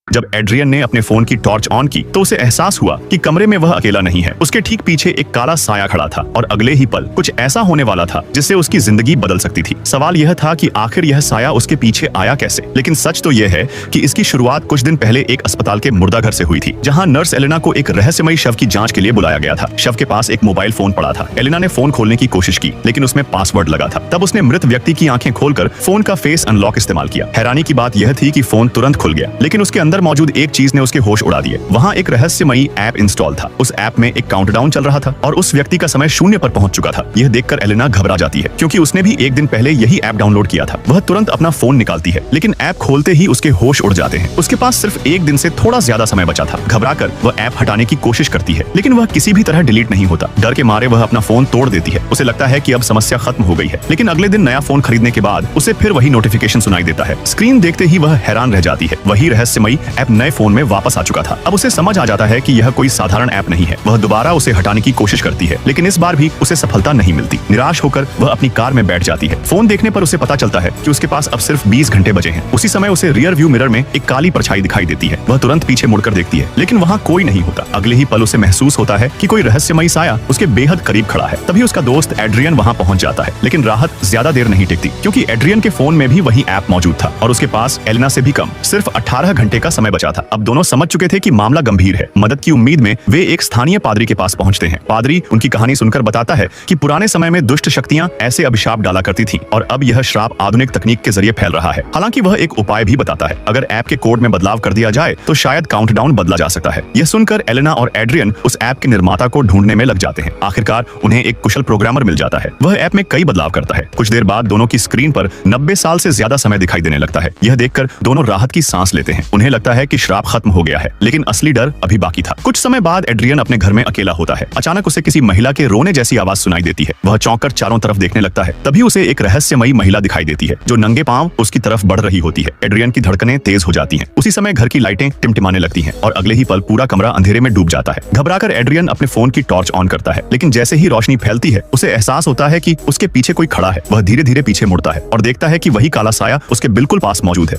जब एड्रियन ने अपने फोन की टॉर्च ऑन की तो उसे एहसास हुआ कि कमरे में वह अकेला नहीं है। उसके ठीक पीछे एक काला साया खड़ा था और अगले ही पल कुछ ऐसा होने वाला था जिससे उसकी जिंदगी बदल सकती थी। सवाल यह था कि आखिर यह साया उसके पीछे आया कैसे। लेकिन सच तो यह है कि इसकी शुरुआत कुछ दिन पहले एक अस्पताल के मुर्दाघर से हुई थी, जहां नर्स एलेना को एक रहस्यमयी शव की जांच के लिए बुलाया गया था। शव के पास एक मोबाइल फोन पड़ा था। एलेना ने फोन खोलने की कोशिश की, लेकिन उसमें पासवर्ड लगा था। तब उसने मृत व्यक्ति की आंखें खोलकर फोन का फेस अनलॉक इस्तेमाल किया। हैरानी की बात यह थी कि फोन तुरंत खुल गया, लेकिन उसके अंदर मौजूद एक चीज ने उसके होश उड़ा दिए। वहां एक रहस्यमयी ऐप इंस्टॉल था। उस ऐप में एक काउंटडाउन चल रहा था और उस व्यक्ति का समय 0 पर पहुंच चुका था। यह देखकर एलेना घबरा जाती है, क्योंकि उसने भी एक दिन पहले यही ऐप डाउनलोड किया था। वह तुरंत अपना फोन निकालती है, लेकिन ऐप खोलते ही उसके होश उड़ जाते हैं। उसके पास सिर्फ एक दिन से थोड़ा ज्यादा समय बचा था। घबराकर वह ऐप हटाने की कोशिश करती है, लेकिन वह किसी भी तरह डिलीट नहीं होता। डर के मारे वह अपना फोन तोड़ देती है। उसे लगता है कि अब समस्या खत्म हो गई है। लेकिन अगले दिन नया फोन खरीदने के बाद उसे फिर वही नोटिफिकेशन सुनाई देता है। स्क्रीन देखते ही वह हैरान रह जाती है। वही रहस्यमयी ऐप नए फोन में वापस आ चुका था। अब उसे समझ आ जाता है कि यह कोई साधारण ऐप नहीं है। वह दोबारा उसे हटाने की कोशिश करती है, लेकिन इस बार भी उसे सफलता नहीं मिलती। निराश होकर वह अपनी कार में बैठ जाती है। फोन देखने पर उसे पता चलता है कि उसके पास अब सिर्फ 20 घंटे बचे हैं। उसी समय उसे रियर व्यू मिरर में एक काली परछाई दिखाई देती है। वह तुरंत पीछे मुड़कर देखती है, लेकिन वहाँ कोई नहीं होता। अगले ही पल उसे महसूस होता है कि कोई रहस्यमयी साया उसके बेहद करीब खड़ा है। तभी उसका दोस्त एड्रियन वहाँ पहुँच जाता है, लेकिन राहत ज्यादा देर नहीं टिकती, क्योंकि एड्रियन के फोन में भी वही ऐप मौजूद था और उसके पास एलेना से भी कम सिर्फ 18 घंटे का समय बचा था। अब दोनों समझ चुके थे कि मामला गंभीर है। मदद की उम्मीद में वे एक स्थानीय पादरी के पास पहुंचते हैं। पादरी उनकी कहानी सुनकर बताता है कि पुराने समय में दुष्ट शक्तियां ऐसे अभिशाप डाला करती थीं और अब यह श्राप आधुनिक तकनीक के जरिए फैल रहा है। हालांकि वह एक उपाय भी बताता है। अगर ऐप के कोड में बदलाव कर दिया जाए तो शायद काउंटडाउन बदला जा सकता है। यह सुनकर एलेना और एड्रियन उस ऐप के निर्माता को ढूंढने में लग जाते हैं। आखिरकार उन्हें एक कुशल प्रोग्रामर मिल जाता है। वह ऐप में कई बदलाव करता है। कुछ देर बाद दोनों की स्क्रीन पर 90 साल से ज्यादा समय दिखाई देने लगता है। यह देखकर दोनों राहत की सांस लेते हैं। उन्हें लगता है कि श्राप खत्म हो गया है, लेकिन असली डर अभी बाकी था। कुछ समय बाद एड्रियन अपने घर में अकेला होता है। अचानक उसे किसी महिला के रोने जैसी आवाज सुनाई देती है। वह चौंककर चारों तरफ देखने लगता है। तभी उसे एक रहस्यमयी महिला दिखाई देती है, जो नंगे पांव उसकी तरफ बढ़ रही होती है। एड्रियन की धड़कनें तेज हो जाती हैं। उसी समय घर की लाइटें टिमटिमाने लगती हैं और अगले ही पल पूरा कमरा अंधेरे में डूब जाता है। घबराकर एड्रियन अपने फोन की टॉर्च ऑन करता है, लेकिन जैसे ही रोशनी फैलती है उसे एहसास होता है कि उसके पीछे कोई खड़ा है। वह धीरे धीरे पीछे मुड़ता है और देखता है कि वही काला साया उसके बिल्कुल पास मौजूद है।